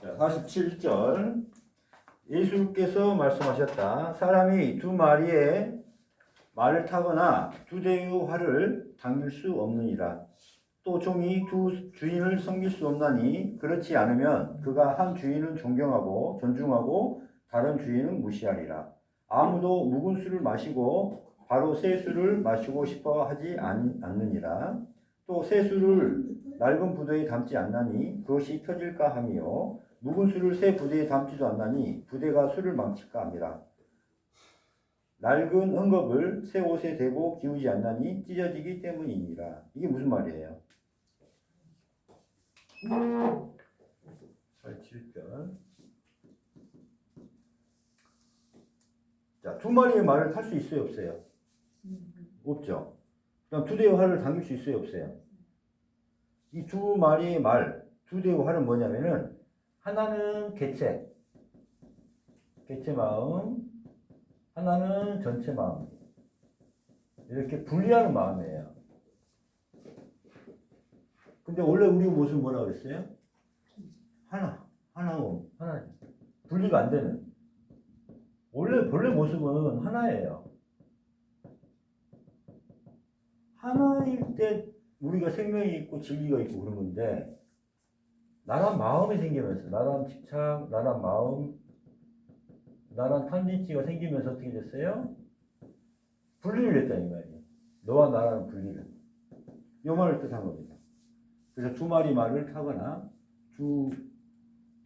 자, 47절. 예수께서 말씀하셨다. 사람이 두 마리의 말을 타거나 두 대의 활을 당길 수 없느니라. 또 종이 두 주인을 섬길 수 없나니 그렇지 않으면 그가 한 주인은 존경하고 존중하고 다른 주인은 무시하리라. 아무도 묵은 술을 마시고 바로 새 술을 마시고 싶어 하지 않느니라. 또 새 술을 낡은 부대에 담지 않나니 그것이 터질까 하며 묵은 술을 새 부대에 담지도 않나니 부대가 술을 망칠까 함이라. 낡은 헝겊을 새 옷에 대고 기우지 않나니 찢어지기 때문이니라. 이게 무슨 말이에요? 7절. 자, 두 마리의 말을 탈 수 있어요, 없어요? 없죠. 그럼 두 대의 활을 당길 수 있어요, 없어요? 이 두 마리의 말, 두 대의 활은 뭐냐면은 하나는 개체 마음, 하나는 전체 마음. 이렇게 분리하는 마음이에요. 근데 원래 우리 모습은 뭐라고 그랬어요? 하나. 분리가 안 되는. 본래 모습은 하나예요. 하나일 때 우리가 생명이 있고 진리가 있고 그런 건데, 나란 마음이 생기면서, 나란 집착, 나란 마음, 나란 탄진치가 생기면서 어떻게 됐어요? 분리를 했다 이 말이에요. 너와 나라는 분리를. 이 말을 뜻한 겁니다. 그래서 두 마리 말을 타거나 두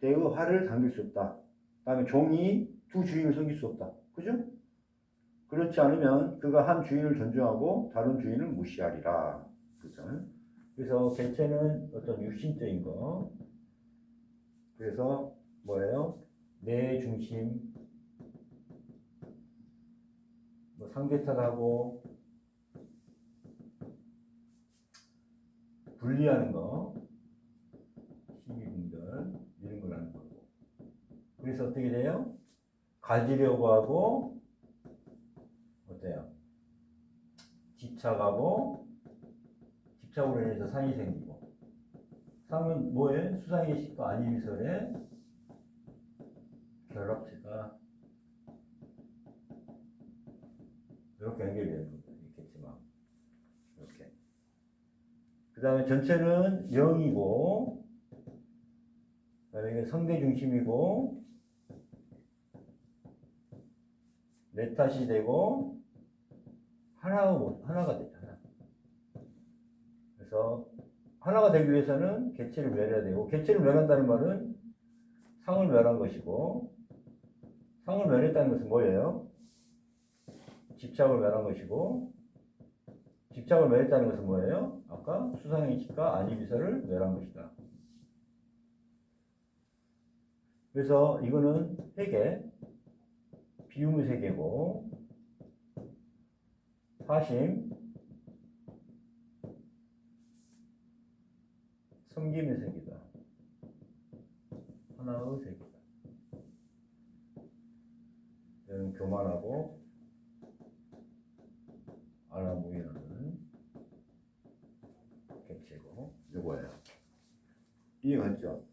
대의 활을 당길 수 없다. 그 다음에 종이 두 주인을 섬길 수 없다. 그죠? 그렇지 않으면 그가 한 주인을 존중하고 다른 주인을 무시하리라. 그죠? 그래서 개체는 어떤 육신적인 거. 그래서 뭐예요? 내 중심, 뭐 상대탈하고 분리하는 거, 시기분별 이런 걸 하는 거고. 그래서 어떻게 돼요? 가지려고 하고 어때요? 집착으로 인해서 상이 생기고, 상은 뭐예요? 수상의 식과 안위비설의 결합체가 이렇게 연결되는 겁니다. 있겠지만 이렇게. 그 다음에 전체는 영이고, 그 다음에 성대 중심이고, 내 탓이 되고, 하나가 되잖아. 그래서 하나가 되기 위해서는 개체를 멸해야 되고, 개체를 멸한다는 말은 상을 멸한 것이고, 상을 멸했다는 것은 뭐예요? 집착을 멸한 것이고, 집착을 멸했다는 것은 뭐예요? 아까 수상의식과 안위비설을 멸한 것이다. 그래서 이거는 세계, 비움의 세계고, 사심, 섬김의 세계다. 하나의 세계다. 얘는 교만하고 알아보이는 객체고, 이거예요. 이해갔죠?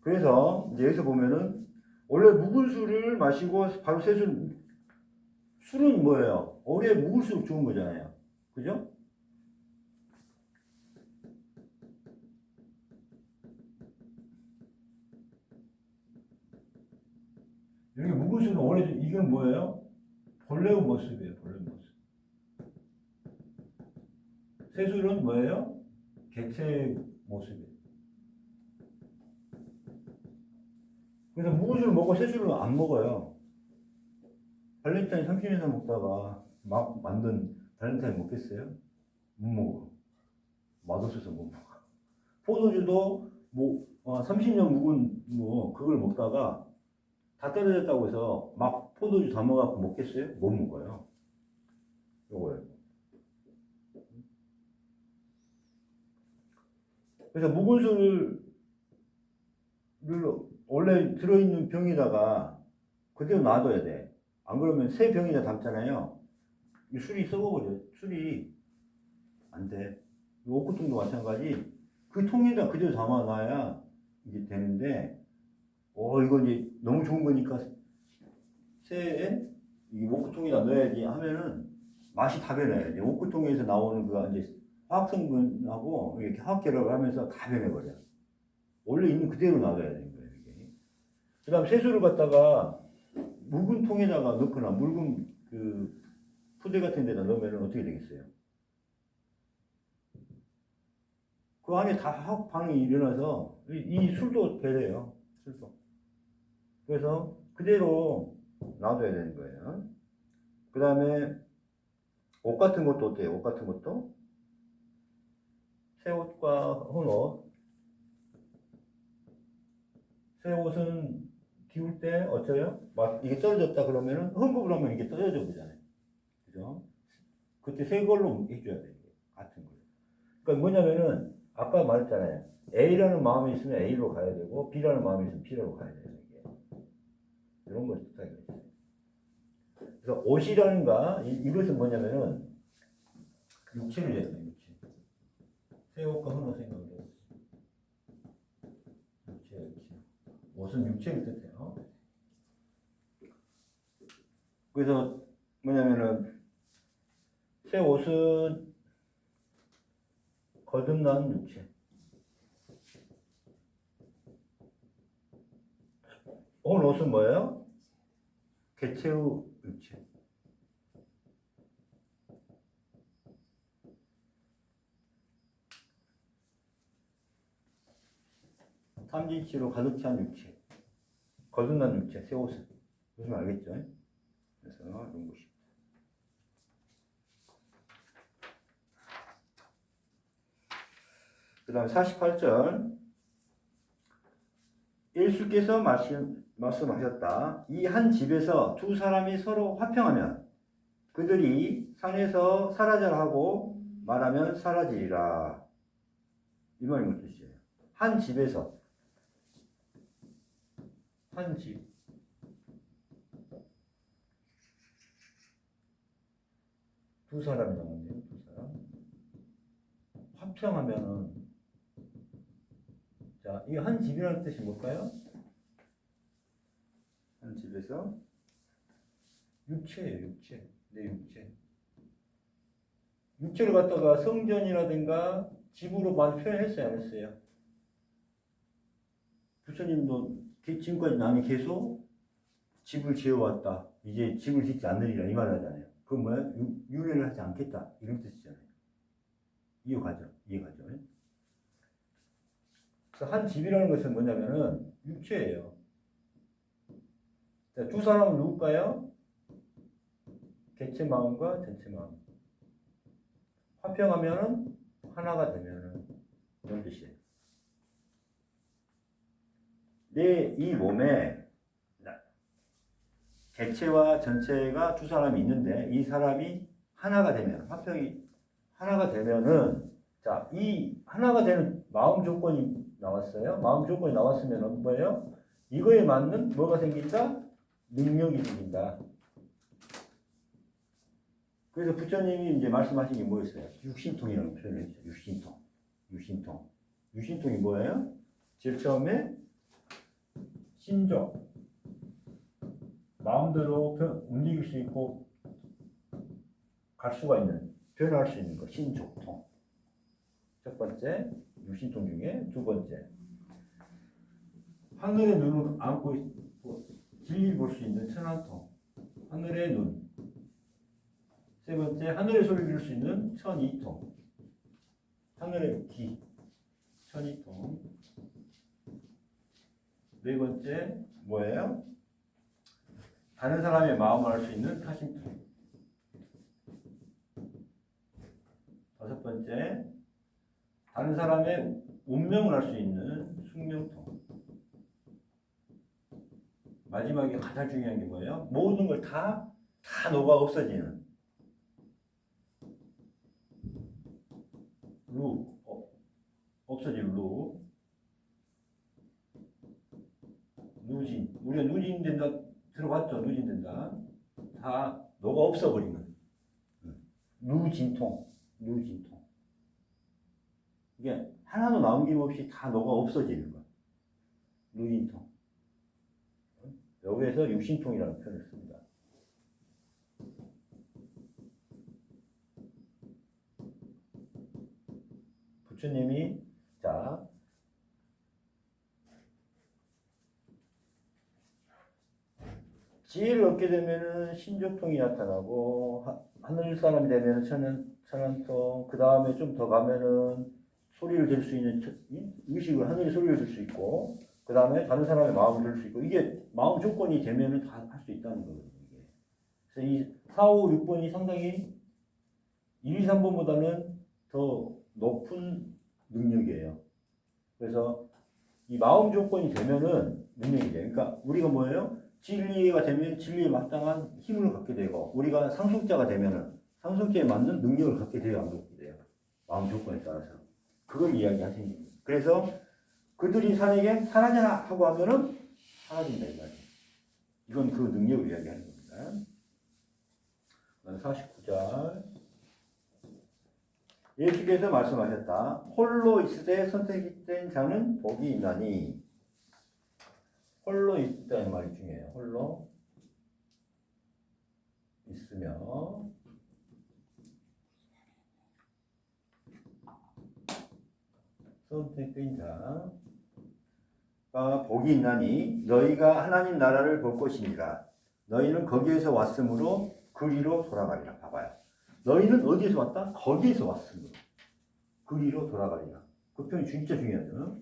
그래서 이제 여기서 보면은 원래 묵은 술을 마시고 바로 새 술은 뭐예요? 오래 묵을수록 좋은 거잖아요. 그죠? 여기 묵은 술은 오래, 이건 뭐예요? 본래의 모습이에요. 본래 모습. 새 술은 뭐예요? 개체의 모습이에요. 그래서 묵은 술을 먹고 새 술은 안 먹어요. 발렌타인 30년 먹다가 막 만든 발렌타인 먹겠어요? 못 먹어. 맛없어서 못 먹어. 포도주도 뭐 30년 묵은 뭐 그걸 먹다가 다 떨어졌다고 해서 막 포도주 다 먹어갖고 먹겠어요? 못 먹어요. 요거예요. 그래서 묵은 술을 원래 들어있는 병에다가 그대로 놔둬야 돼. 안 그러면 새 병에다 담잖아요. 이 술이 썩어버려. 술이 안 돼. 옷구통도 마찬가지. 그 통에다 그대로 담아놔야 이게 되는데, 이거 이제 너무 좋은 거니까 새에 이 목구통에다 넣어야지 하면은 맛이 다 변해요. 이제 목구통에서 나오는 그 이제 화학 성분하고 이렇게 화학 결합을 하면서 다 변해버려요. 원래 있는 그대로 놔둬야 되는 거예요. 이게. 그다음 채소를 갖다가 묽은 통에다가 넣거나 묽은 그 푸대 같은 데다 넣으면 어떻게 되겠어요? 그 안에 다 화학 반응이 일어나서 이 술도 배려요. 술도. 그래서 그대로 놔둬야 되는 거예요. 그 다음에 옷 같은 것도 어때요? 옷 같은 것도 새 옷과 헌옷. 새 옷은 기울 때 어쩌요? 막 이게 떨어졌다 그러면은 흠집을 하면 이게 떨어져 보잖아요. 그죠? 그때 새 걸로 해줘야 돼요. 같은 거. 그러니까 뭐냐면은 아까 말했잖아요. A라는 마음이 있으면 A로 가야 되고 B라는 마음이 있으면 B로 가야 돼요. 이게. 이런 걸 뜻하게 있어요. 그래서 옷이라는가 이것은 뭐냐면은 육체를 얘기해요. 육체. 새 옷과 헌옷 생각을 해요. 육체. 옷은 육체를 뜻해요. 그래서 뭐냐면은 새 옷은 거듭난 육체. 헌옷은 뭐예요? 개체의 육체. 삼진치로 가득 찬 육체. 거듭난 육체, 새 옷은. 무슨 말 알겠죠? 그래서 이런 것이. 그 다음 48절. 예수께서 말씀하셨다. 이 한 집에서 두 사람이 서로 화평하면 그들이 산에서 사라져라 하고 말하면 사라지리라. 이 말이 무슨 뜻이에요? 한 집에서. 한 집. 두 사람이 나왔네요. 두 사람. 화평하면은 자, 이 한 집이라는 뜻이 뭘까요? 한 집에서 육체예요. 육체. 내 육체. 육체를 갖다가 성전이라든가 집으로 많이 표현했어요, 안 했어요? 부처님도 지금까지 나는 계속 집을 지어왔다. 이제 집을 짓지 않으리라 이 말 하잖아요. 그건 뭐야? 윤회를 하지 않겠다. 이런 뜻이잖아요. 이해가죠? 이해가죠? 그래서 한 집이라는 것은 뭐냐면은 육체예요. 자, 두 사람은 누굴까요? 개체 마음과 전체 마음. 화평하면은 하나가 되면은 이런 뜻이에요. 내 이 몸에 개체와 전체가 두 사람이 있는데 이 사람이 하나가 되면 화평이 하나가 되면은 자, 이 하나가 되는 마음 조건이 나왔어요. 마음 조건이 나왔으면 뭐예요? 이거에 맞는 뭐가 생긴다? 능력이 생긴다. 그래서 부처님이 이제 말씀하신 게 뭐였어요? 육신통이라는 표현을 했죠. 육신통. 육신통. 육신통이 뭐예요? 제일 처음에 신적. 마음대로 움직일 수 있고 갈 수가 있는, 표현할 수 있는 거. 신족통. 첫 번째, 육신통 중에 두 번째. 하늘의 눈을 안고 있고 진리 볼 수 있는 천안통. 하늘의 눈. 세 번째, 하늘의 소리 들을 수 있는 천이통. 하늘의 귀. 천이통. 네 번째, 뭐예요? 다른 사람의 마음을 알 수 있는 타심통. 다섯 번째, 다른 사람의 운명을 알 수 있는 숙명통. 마지막에 가장 중요한 게 뭐예요? 모든 걸 다 녹아 없어지는 루, 없어질 루, 누진. 우리가 누진 된다 들어봤죠? 누진 된다. 다 녹아 없어버리는 누진통, 누진통. 이게 하나도 남김없이 다 녹아 없어지는 거야. 누진통. 여기에서 육신통이라는 표현을 씁니다. 부처님이 자 지혜를 얻게 되면은 신조통이 나타나고 하늘 사람이 되면은 천연통 그 다음에 좀 더 가면은 소리를 들 수 있는 의식을 하늘의 소리를 들 수 있고 그 다음에 다른 사람의 마음을 들 수 있고 이게 마음 조건이 되면은 다 할 수 있다는 거거든요. 이게. 그래서 이 4, 5, 6번이 상당히 1, 2, 3번보다는 더 높은 능력이에요. 그래서 이 마음 조건이 되면은 능력이 돼요. 그러니까 우리가 뭐예요? 진리가 되면 진리에 마땅한 힘을 갖게 되고 우리가 상속자가 되면은 상속자에 맞는 능력을 갖게 돼요. 안 갖게 돼요. 마음 조건에 따라서. 그걸 이야기하시는 겁니다. 그래서 그들이 산에게 사라져라 하고 하면은 사라진다 이 말이에요. 이건 그 능력을 이야기하는 겁니다. 49절 예수께서 말씀하셨다. 홀로 있으되 선택된 자는 복이 있나니 홀로 있다는 말이 중요해요. 홀로 있으며 선택된 자가 복이 있나니 너희가 하나님 나라를 볼 것이니라. 너희는 거기에서 왔으므로 그리로 돌아가리라. 봐봐요. 너희는 어디에서 왔다? 거기에서 왔으므로 그리로 돌아가리라. 그 표현이 진짜 중요하죠.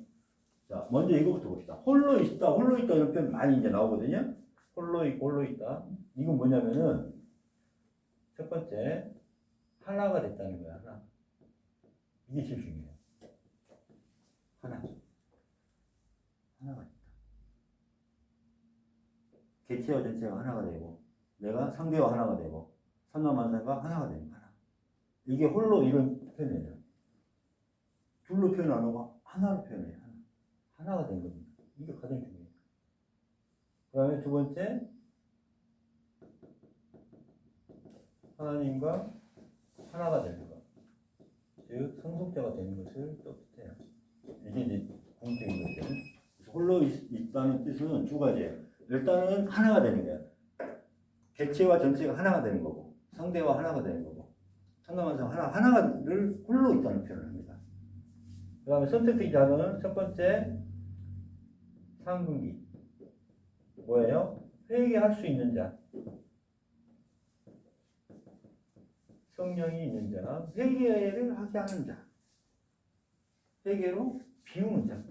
자, 먼저 이거부터 봅시다. 홀로 있다, 홀로 있다 이런 표현 많이 이제 나오거든요. 홀로 있고 홀로 있다. 이건 뭐냐면은 첫 번째 하나가 됐다는 거야. 하나. 이게 제일 중요해요. 하나가 됐다. 개체와 전체가 하나가 되고 내가 상대와 하나가 되고 삼라만사가 하나가 되는 거야. 이게 홀로 이런 표현이에요. 둘로 표현 안 하고 하나로 표현해요. 하나가 된 겁니다. 이게 가장 중요해요. 그 다음에 두 번째 하나님과 하나가 되는 것. 즉 성속자가 되는 것을 뜻해요. 이게 이제 궁극적인 거죠. 홀로 있다는 뜻은 두 가지예요. 일단은 하나가 되는 거예요. 개체와 전체가 하나가 되는 거고 상대와 하나가 되는 거고 천하만상 하나를 홀로 있다는 표현을 합니다. 그 다음에 선택된 자는 첫 번째 상근기 뭐예요? 회개할 수 있는 자 성령이 있는 자 회개를 하게 하는 자 회개로 비우는 자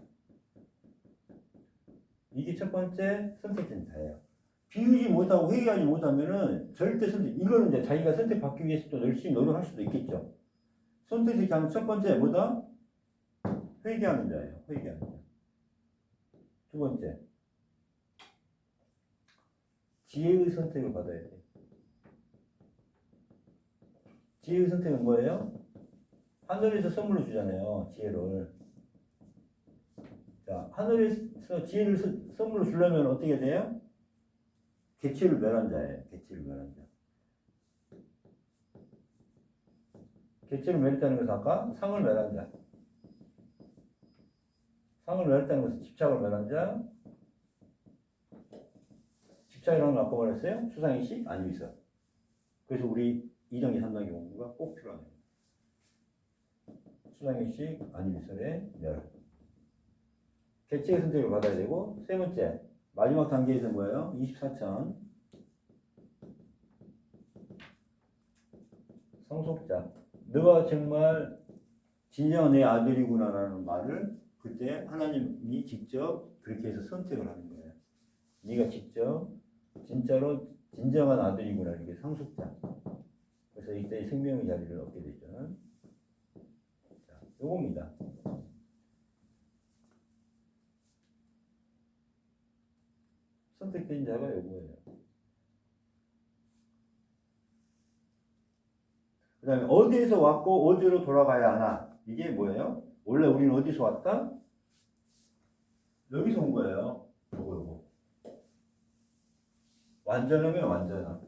이게 첫 번째 선택된 자예요. 비우지 못하고 회개하지 못하면은 절대 이거는 이제 자기가 선택받기 위해서 또 열심히 노력할 수도 있겠죠. 선택된 자는 첫 번째 뭐다? 회개하는 자예요. 회개하는 자. 두 번째 지혜의 선택을 받아야 돼. 지혜의 선택은 뭐예요? 하늘에서 선물로 주잖아요. 지혜를. 자, 하늘에서 지혜를 선물로 주려면 어떻게 돼요? 개체를 멸한 자예요. 개체를 멸한 자. 개체를 멸했다는 것은 아까 상을 멸한 자. 상을 멸했다는 것은 집착을 멸한 자. 집착이라는 건 아까 말했어요? 수상의식? 안위서. 그래서 우리 2단계, 3단계 공부가 꼭 필요합니다. 수상의식, 안위설의 멸. 개체의 선택을 받아야 되고 세 번째 마지막 단계에서 뭐예요? 24천 성속자 너가 정말 진정한 내 아들이구나라는 말을 그때 하나님이 직접 그렇게 해서 선택을 하는 거예요. 네가 직접 진짜로 진정한 아들이구나 이게 상속자. 그래서 이때 생명의 자리를 얻게 되죠. 자, 요겁니다. 선택된 자가 요거예요. 그 다음에 어디에서 왔고 어디로 돌아가야 하나. 이게 뭐예요? 원래 우리는 어디서 왔다? 여기서 온 거예요. 요거. 완전하면 완전함.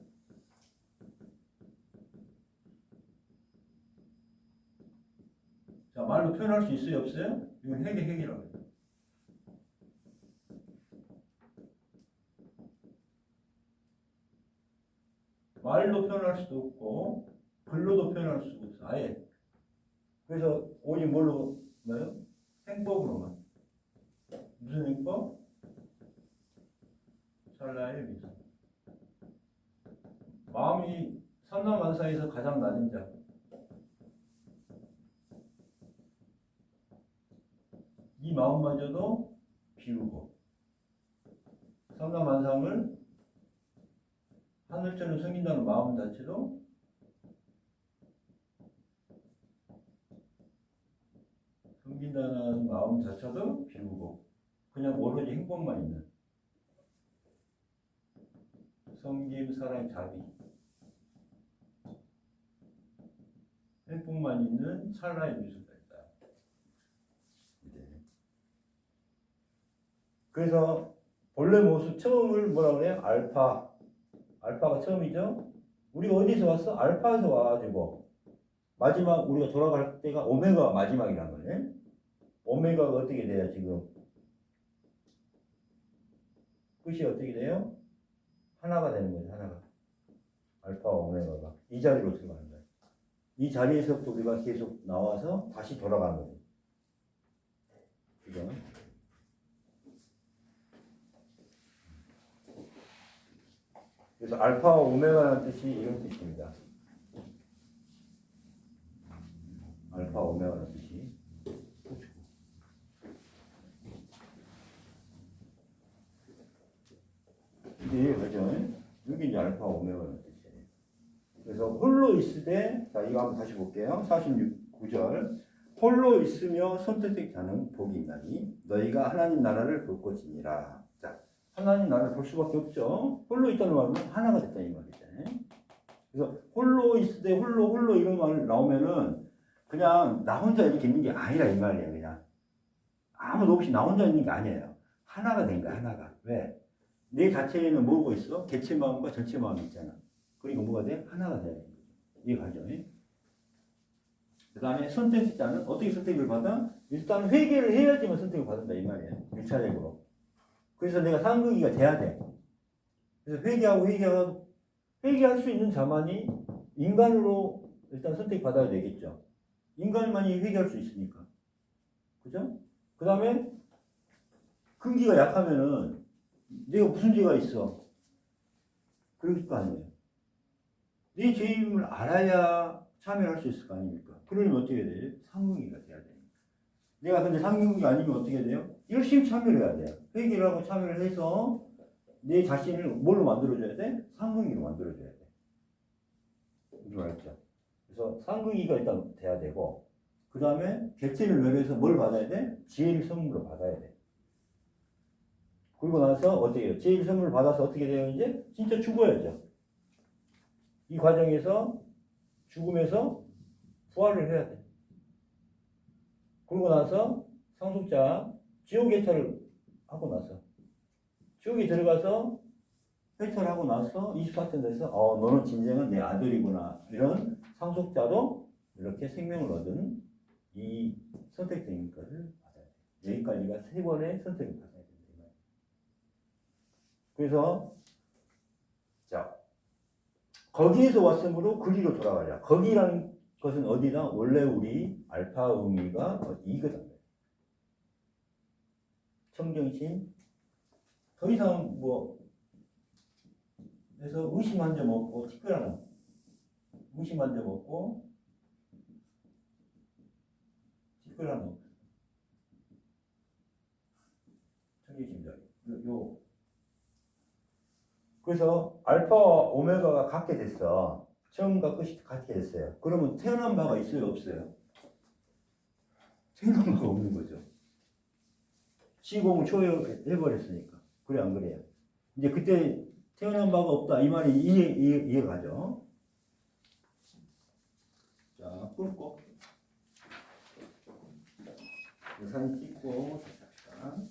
자, 말로 표현할 수 있어요? 없어요? 이건 핵이라고 해요. 말로 표현할 수도 없고 글로도 표현할 수가 없어. 아예. 그래서 오직 뭘로 나요? 행법으로만. 무슨 행법? 찰나의 미소. 마음이 삼라만사에서 가장 낮은 자. 이 마음마저도 비우고 삼라만상을 하늘처럼 섬긴다는 마음 자체도 섬긴다는 마음 자체도 비우고 그냥 오로지 행복만 있는 섬김, 사랑, 자비 행복만 있는 찰나의 미소가 있다. 그래서 본래 모습 처음을 뭐라 그래요? 알파가 처음이죠. 우리가 어디서 왔어? 알파에서 와가지고 마지막 우리가 돌아갈 때가 오메가가 마지막이란 거네. 오메가가 어떻게 돼요 지금? 끝이 어떻게 돼요? 하나가 되는 거죠. 하나가. 알파와 오메가가 이 자리로 들어가는 거예요. 이 자리에서부터 우리가 계속 나와서 다시 돌아가는 거죠. 그죠? 그래서 알파와 오메가라는 뜻이 이런 뜻입니다. 알파와 오메가라는 뜻이. 이게 그죠? 여기 이제 알파와 오메가라는 뜻이에요. 그래서 홀로 있을 때, 자 이거 한번 다시 볼게요. 46절. 홀로 있으며 선택된 자는 복이 있나니 너희가 하나님 나라를 볼 것이니라. 자, 하나님 나라를 볼 수밖에 없죠. 홀로 있다는 말은 하나가 됐다 이 말이잖아요. 그래서 홀로 있을 때 홀로 이런 말 나오면은 그냥 나 혼자 이렇게 있는 게 아니라 이 말이에요. 그냥 아무도 없이 나 혼자 있는 게 아니에요. 하나가 된 거야. 하나가. 왜? 내 자체에는 뭐가 있어? 개체 마음과 전체 마음이 있잖아. 그러니까 뭐가 돼? 하나가 돼야 돼. 이해 가죠? 그 다음에 선택자는 어떻게 선택을 받아? 일단 회개를 해야지만 선택을 받는다 이 말이에요. 1차적으로. 그래서 내가 상극이가 돼야 돼. 그래서 회개할 수 있는 자만이 인간으로 일단 선택받아야 되겠죠. 인간만이 회개할 수 있으니까. 그죠? 그 다음에 근기가 약하면은 내가 무슨 죄가 있어? 그럴 거 아니에요. 내 죄임을 알아야 참여할 수 있을 거 아닙니까? 그러면 어떻게 돼요? 상극이가 돼야 돼요. 내가 근데 상극이 아니면 어떻게 돼요? 열심히 참여를 해야 돼요. 회개를 하고 참여를 해서 내 자신을 뭘로 만들어줘야 돼? 상극이로 만들어줘야 돼. 이거 알죠? 그래서 상극이가 일단 돼야 되고 그 다음에 객체를 멸해서 뭘 받아야 돼? 지혜를 선물로 받아야 돼. 그리고 나서 어떻게 해요? 지혜를 선물을 받아서 어떻게 돼요? 이제 진짜 죽어야죠. 이 과정에서 죽음에서 부활을 해야 돼. 그러고 나서 상속자 지옥 개탈을 하고 나서 지옥에 들어가서 회탈을 하고 나서 24편 돼서 너는 진정한 내 아들이구나 이런 상속자로 이렇게 생명을 얻은 이 선택된 것을 받아야 돼. 여기까지가 세 번의 선택을 받아야 됩니다. 그래서 자 거기에서 왔으므로 거기로 돌아가자. 거기라는 것은 어디다? 원래 우리 알파 의미가 이거다. 청정심. 더 이상 그래서 의심한 점 없고 티끌하나. 의심한 점 없고 티끌하나. 청정심자. 그래서 알파와 오메가가 같게 됐어. 처음과 끝이 같게 됐어요. 그러면 태어난 바가 있어요? 없어요? 태어난 바가 없는 거죠. 시공을 초월해버렸으니까. 그래 안 그래요? 이제 그때 태어난 바가 없다. 이 말이 이해가죠? 자, 끊고. 사진 찍고, 시작.